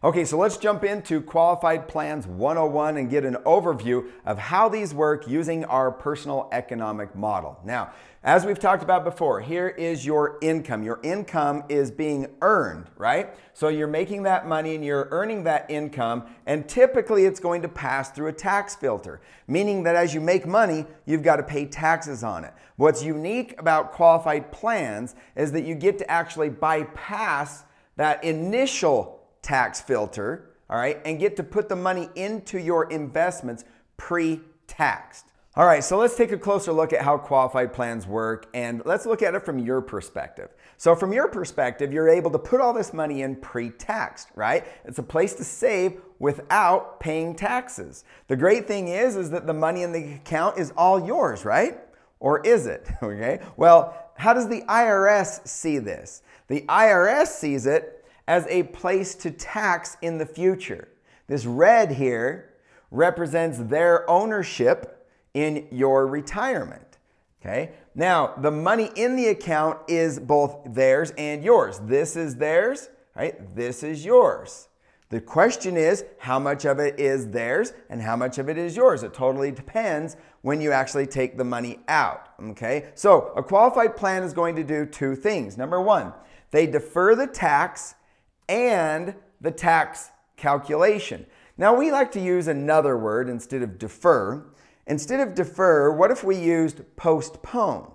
Okay, so let's jump into Qualified Plans 101 and get an overview of how these work using our personal economic model. Now, as we've talked about before, here is your income. Your income is being earned, right? So you're making that money and you're earning that income, and typically it's going to pass through a tax filter, meaning that as you make money, you've got to pay taxes on it. What's unique about qualified plans is that you get to actually bypass that initial tax filter, all right, and get to put the money into your investments pre-taxed. All right, so let's take a closer look at how qualified plans work, and let's look at it from your perspective. So from your perspective, you're able to put all this money in pre-taxed, right? It's a place to save without paying taxes. The great thing is that the money in the account is all yours, right? Or is it? Okay. Well, how does the IRS see this? The IRS sees it as a place to tax in the future. This red here represents their ownership in your retirement. Okay? Now, the money in the account is both theirs and yours. This is theirs, right? This is yours. The question is, how much of it is theirs and how much of it is yours? It totally depends when you actually take the money out. Okay? So, a qualified plan is going to do two things. Number one, they defer the tax and the tax calculation. Now, we like to use another word instead of defer. Instead of defer, what if we used postpone?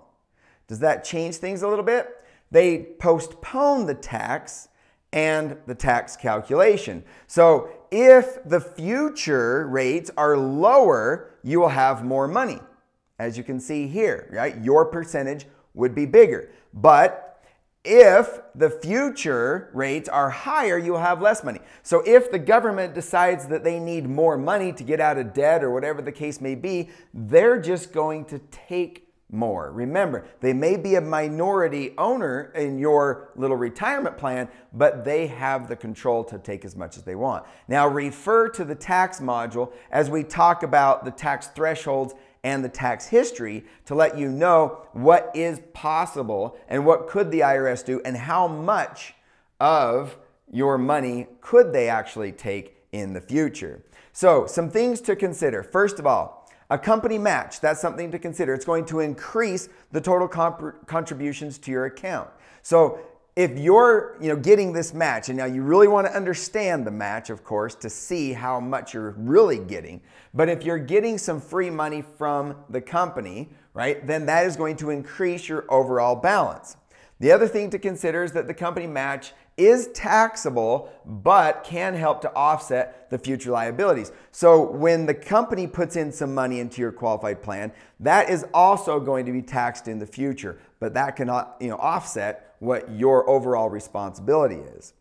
Does that change things a little bit? They postpone the tax and the tax calculation. So if the future rates are lower, you will have more money. As you can see here, right? Your percentage would be bigger. But if the future rates are higher, you'll have less money. So if the government decides that they need more money to get out of debt or whatever the case may be, they're just going to take more. Remember, they may be a minority owner in your little retirement plan, but they have the control to take as much as they want. Now, refer to the tax module as we talk about the tax thresholds and the tax history to let you know what is possible and what could the IRS do and how much of your money could they actually take in the future. So some things to consider. First of all, a company match, that's something to consider. It's going to increase the total contributions to your account. So if you're getting this match, and now you really want to understand the match, of course, to see how much you're really getting, but if you're getting some free money from the company, right, then that is going to increase your overall balance. The other thing to consider is that the company match is taxable, but can help to offset the future liabilities. So when the company puts in some money into your qualified plan, that is also going to be taxed in the future, but that cannot offset what your overall responsibility is.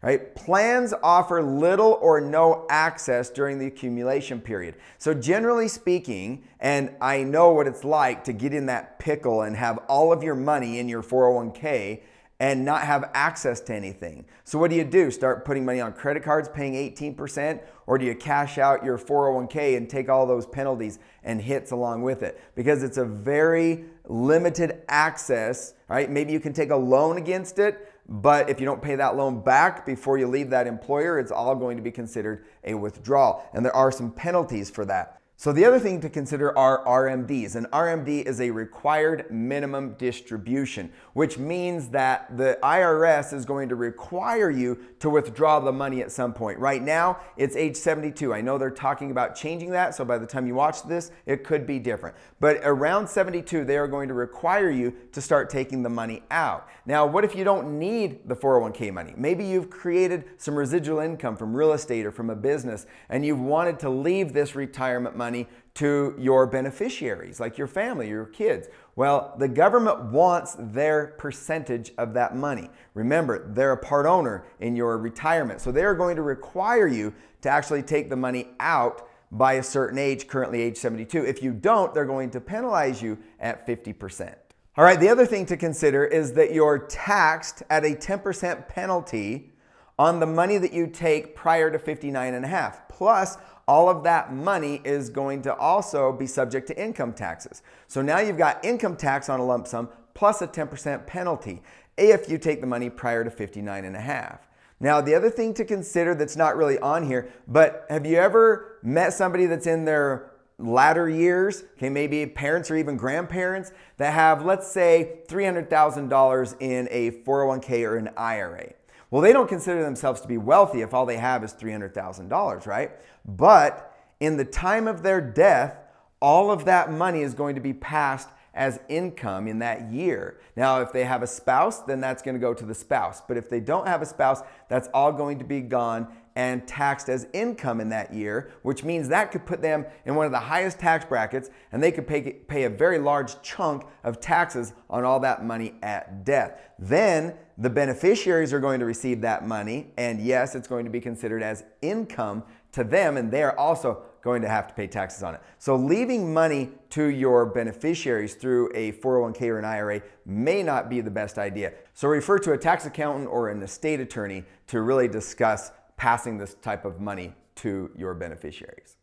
Right? Plans offer little or no access during the accumulation period. So generally speaking, and I know what it's like to get in that pickle and have all of your money in your 401k and not have access to anything. So what do? Start putting money on credit cards paying 18%? Or do you cash out your 401k and take all those penalties and hits along with it? Because it's a very limited access, right? Maybe you can take a loan against it, but if you don't pay that loan back before you leave that employer, it's all going to be considered a withdrawal. And there are some penalties for that. So the other thing to consider are RMDs. An RMD is a required minimum distribution, which means that the IRS is going to require you to withdraw the money at some point. Right now, it's age 72. I know they're talking about changing that, so by the time you watch this, it could be different. But around 72, they are going to require you to start taking the money out. Now, what if you don't need the 401k money? Maybe you've created some residual income from real estate or from a business, and you've wanted to leave this retirement money to your beneficiaries, like your family, your kids. Well, the government wants their percentage of that money. Remember, they're a part owner in your retirement, so they're going to require you to actually take the money out by a certain age, currently age 72. If you don't, they're going to penalize you at 50%. All right, the other thing to consider is that you're taxed at a 10% penalty on the money that you take prior to 59.5. Plus, all of that money is going to also be subject to income taxes. So now you've got income tax on a lump sum plus a 10% penalty if you take the money prior to 59.5. Now, the other thing to consider that's not really on here, but have you ever met somebody that's in their latter years, okay, maybe parents or even grandparents that have, let's say, $300,000 in a 401k or an IRA? Well, they don't consider themselves to be wealthy if all they have is $300,000, right? But in the time of their death, all of that money is going to be passed as income in that year. Now, if they have a spouse, then that's going to go to the spouse. But if they don't have a spouse, that's all going to be gone and taxed as income in that year, which means that could put them in one of the highest tax brackets, and they could pay a very large chunk of taxes on all that money at death. Then the beneficiaries are going to receive that money, and yes, it's going to be considered as income to them, and they are also going to have to pay taxes on it. So leaving money to your beneficiaries through a 401k or an IRA may not be the best idea. So refer to a tax accountant or an estate attorney to really discuss passing this type of money to your beneficiaries.